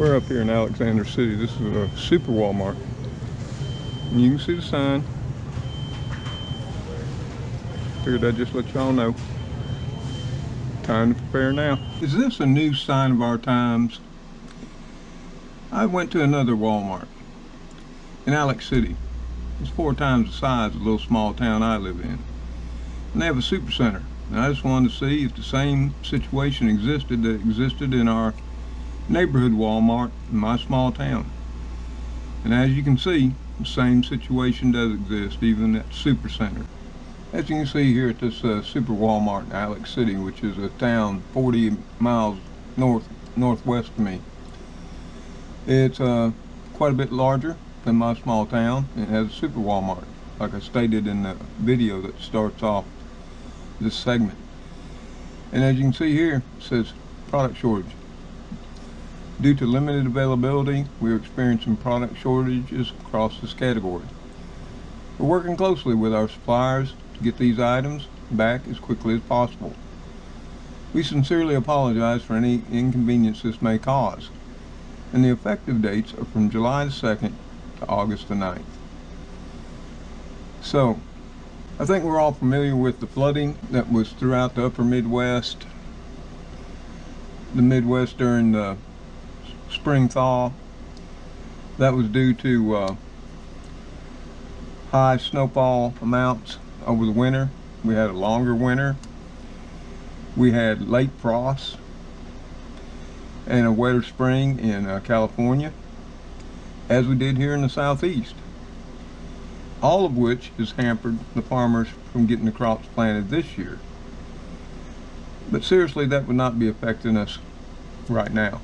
We're up here in Alexander City. This is a super Walmart. And you can see the sign. Figured I'd just let y'all know. Time to prepare now. Is this a new sign of our times? I went to another Walmart in Alex City. It's 4 times the size of the little small town I live in. And they have a super center. And I just wanted to see if the same situation existed that existed in our neighborhood Walmart in my small town. And as you can see, the same situation does exist even at super center. As you can see here at this super Walmart in Alex City, which is a town 40 miles northwest of me. It's quite a bit larger than my small town. It has a super Walmart, like I stated in the video that starts off this segment. And as you can see here, it says product shortage. Due to limited availability, we are experiencing product shortages across this category. We're working closely with our suppliers to get these items back as quickly as possible. We sincerely apologize for any inconvenience this may cause, and the effective dates are from July the 2nd to August the 9th. So, I think we're all familiar with the flooding that was throughout the upper Midwest, during the spring thaw. That was due to high snowfall amounts over the winter. We had a longer winter. We had late frosts and a wetter spring in California, as we did here in the southeast. All of which has hampered the farmers from getting the crops planted this year. But seriously, that would not be affecting us right now.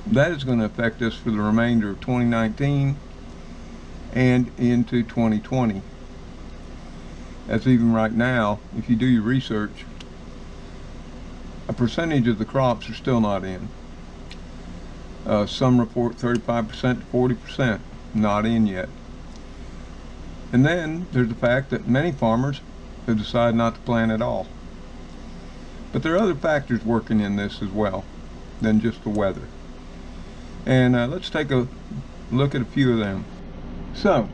That is going to affect us for the remainder of 2019 and into 2020. As even right now, if you do your research, a percentage of the crops are still not in. Some report 35% to 40% not in yet. And then there's the fact that many farmers have decided not to plant at all. But there are other factors working in this as well than just the weather. And let's take a look at a few of them. So,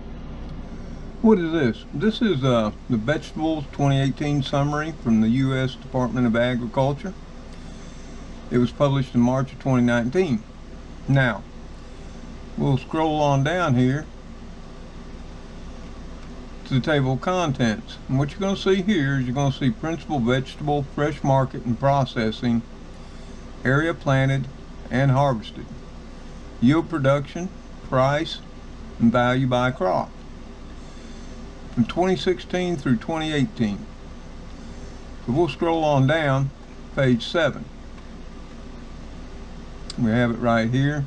what is this? This is the Vegetables 2018 summary from the U.S. Department of Agriculture. It was published in March of 2019. Now, we'll scroll on down here to the table of contents. And what you're going to see here is you're going to see principal vegetable, fresh market and processing, area planted and harvested, yield production, price, and value by crop from 2016 through 2018. So we'll scroll on down page 7. We have it right here.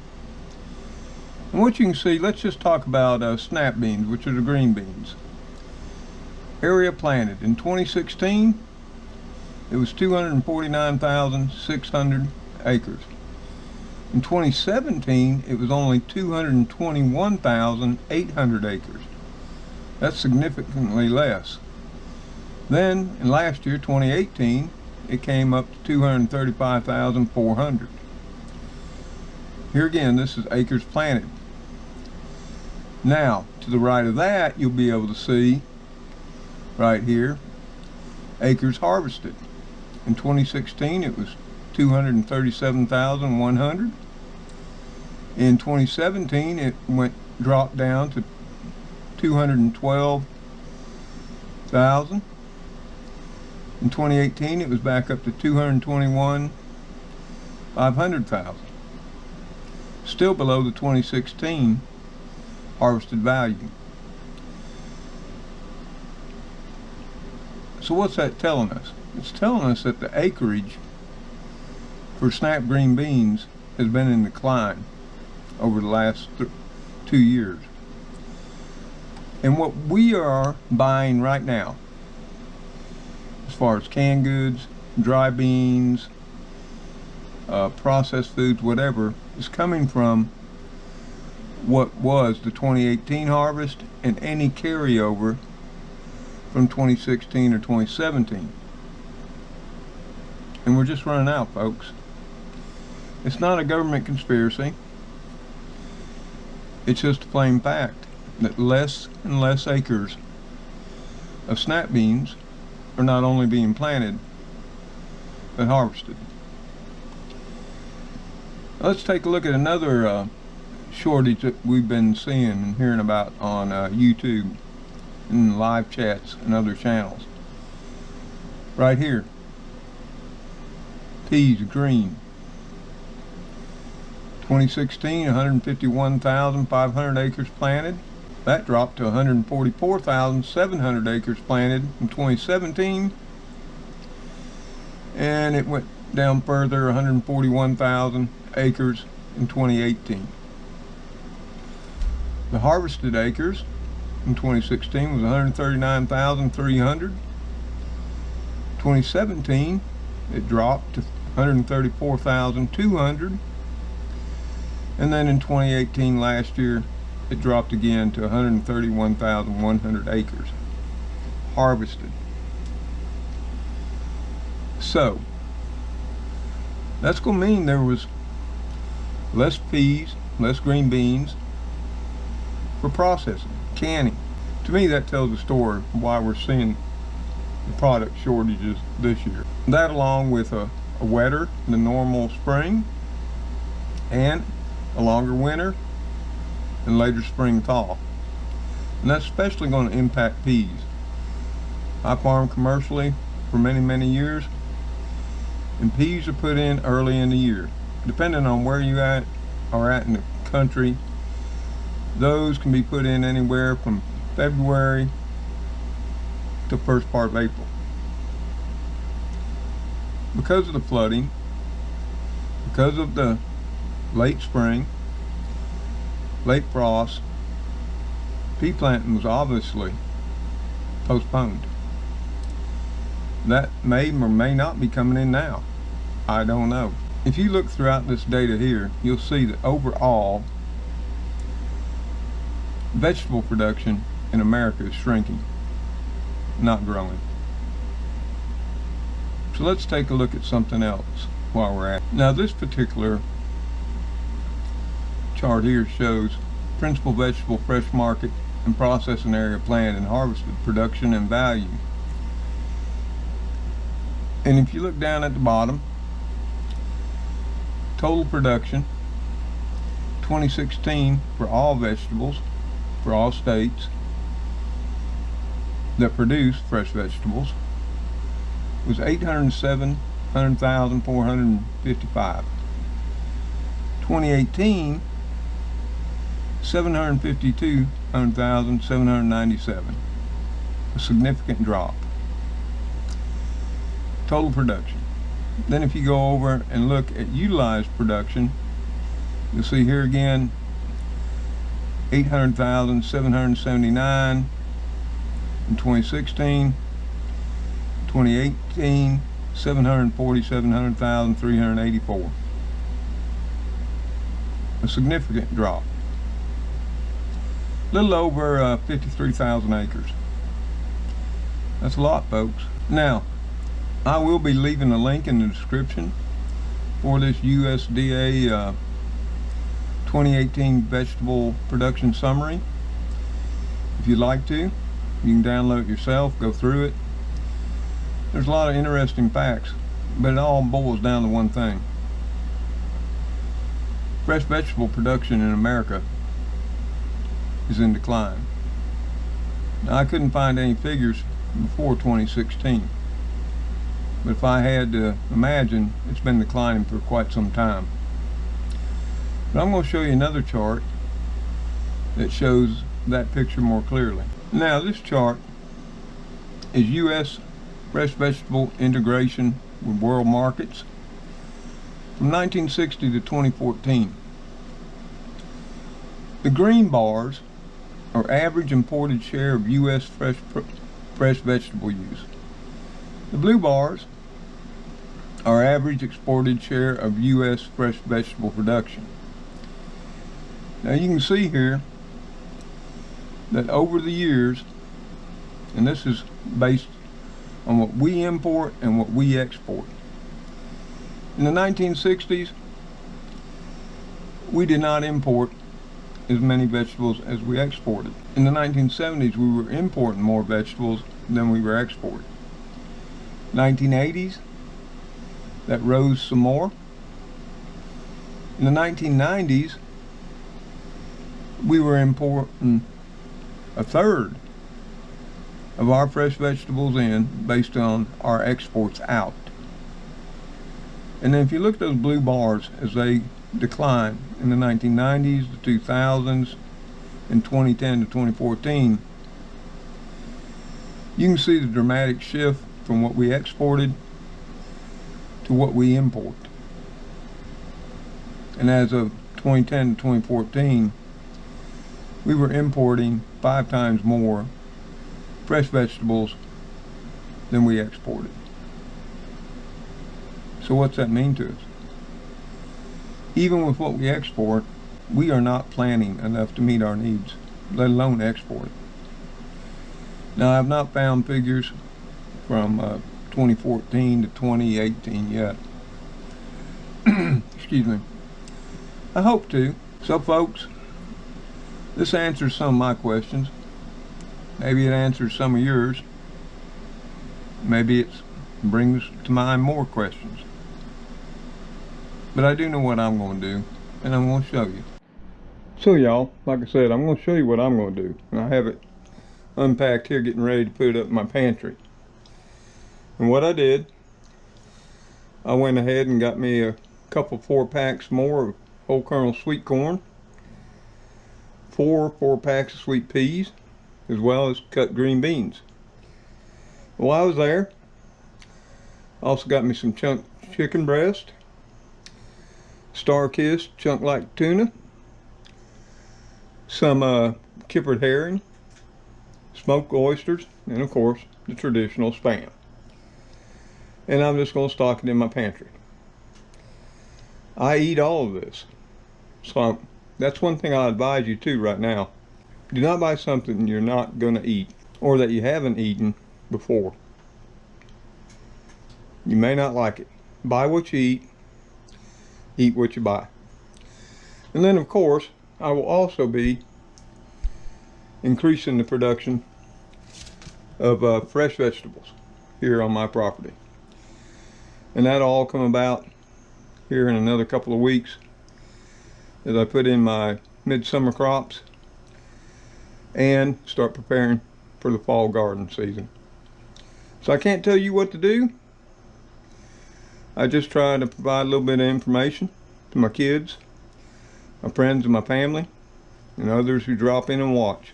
And what you can see, let's just talk about snap beans, which are the green beans. Area planted in 2016, it was 249,600 acres. In 2017, it was only 221,800 acres. That's significantly less. Then, in last year, 2018, it came up to 235,400. Here again, this is acres planted. Now, to the right of that, you'll be able to see right here, acres harvested. In 2016, it was 237,100. In 2017, it dropped down to 212,000. In 2018, it was back up to 221,500. Still below the 2016 harvested value. So what's that telling us? It's telling us that the acreage for snap green beans has been in decline over the last 2 years. And what we are buying right now, as far as canned goods, dry beans, processed foods, whatever, is coming from what was the 2018 harvest and any carryover from 2016 or 2017. And we're just running out, folks. It's not a government conspiracy. It's just a plain fact that less and less acres of snap beans are not only being planted, but harvested. Let's take a look at another shortage that we've been seeing and hearing about on YouTube and live chats and other channels. Right here, peas green. 2016, 151,500 acres planted. That dropped to 144,700 acres planted in 2017, and it went down further, 141,000 acres in 2018. The harvested acres in 2016 was 139,300. 2017, it dropped to 134,200. And then in 2018, last year, it dropped again to 131,100 acres harvested. So that's going to mean there was less peas, less green beans for processing, canning. To me, that tells the story of why we're seeing the product shortages this year. That, along with a wetter than normal spring and a longer winter and later spring thaw. And that's especially going to impact peas. I farmed commercially for many years, and peas are put in early in the year. Depending on where you are at in the country, those can be put in anywhere from February to first part of April. Because of the flooding, because of the late spring, late frost, pea planting was obviously postponed. That may or may not be coming in now. I don't know. If you look throughout this data here, you'll see that overall vegetable production in America is shrinking, not growing. So let's take a look at something else while we're at it. Now, this particular chart here shows principal vegetable fresh market and processing area planted and harvested, production and value. And if you look down at the bottom, total production 2016 for all vegetables, for all states that produce fresh vegetables, was 807,455. 2018, 752,797. A significant drop. Total production. Then if you go over and look at utilized production, you'll see here again 800,779 in 2016. 2018, 747,384. A significant drop. A little over 53,000 acres. That's a lot, folks. Now, I will be leaving a link in the description for this USDA 2018 vegetable production summary. If you'd like to, you can download it yourself, go through it. There's a lot of interesting facts, but it all boils down to one thing. Fresh vegetable production in America is in decline. Now, I couldn't find any figures before 2016, but if I had to imagine, it's been declining for quite some time. But I'm going to show you another chart that shows that picture more clearly. Now, this chart is U.S. fresh vegetable integration with world markets from 1960 to 2014. The green bars are average imported share of U.S. fresh vegetable use. The blue bars are average exported share of U.S. fresh vegetable production. Now you can see here that over the years, and this is based on what we import and what we export. In the 1960s, we did not import as many vegetables as we exported. In the 1970s, we were importing more vegetables than we were exporting. 1980s, that rose some more. In the 1990s, we were importing a third of our fresh vegetables in based on our exports out. And then if you look at those blue bars as they decline in the 1990s, the 2000s, and 2010 to 2014, you can see the dramatic shift from what we exported to what we import. And as of 2010 to 2014, we were importing 5 times more fresh vegetables than we exported. So what's that mean to us? Even with what we export, we are not planting enough to meet our needs, let alone export it. Now, I've not found figures from 2014 to 2018 yet. Excuse me. I hope to. So folks, this answers some of my questions. Maybe it answers some of yours. Maybe it brings to mind more questions. But I do know what I'm going to do, and I'm going to show you. So y'all, like I said, I'm going to show you what I'm going to do. And I have it unpacked here, getting ready to put it up in my pantry. And what I did, I went ahead and got me a couple 4-packs more of whole kernel sweet corn, 4 packs of sweet peas, as well as cut green beans. While I was there, I also got me some chunk chicken breast, Star-Kissed chunk-like tuna, some kippered herring, smoked oysters, and of course the traditional Spam. And I'm just going to stock it in my pantry. I eat all of this, so that's one thing I advise you to right now. Do not buy something you're not going to eat or that you haven't eaten before. You may not like it. Buy what you eat what you buy. And then of course I will also be increasing the production of fresh vegetables here on my property, and that'll all come about here in another couple of weeks as I put in my midsummer crops and start preparing for the fall garden season. So I can't tell you what to do. I just try to provide a little bit of information to my kids, my friends and my family, and others who drop in and watch.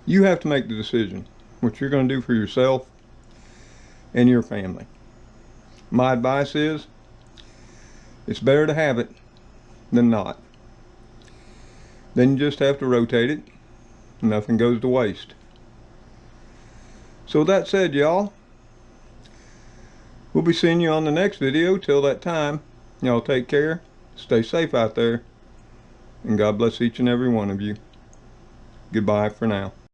You have to make the decision what you're going to do for yourself and your family. My advice is, it's better to have it than not. Then you just have to rotate it. Nothing goes to waste. So with that said, y'all, we'll be seeing you on the next video. Till that time, y'all take care, stay safe out there, and God bless each and every one of you. Goodbye for now.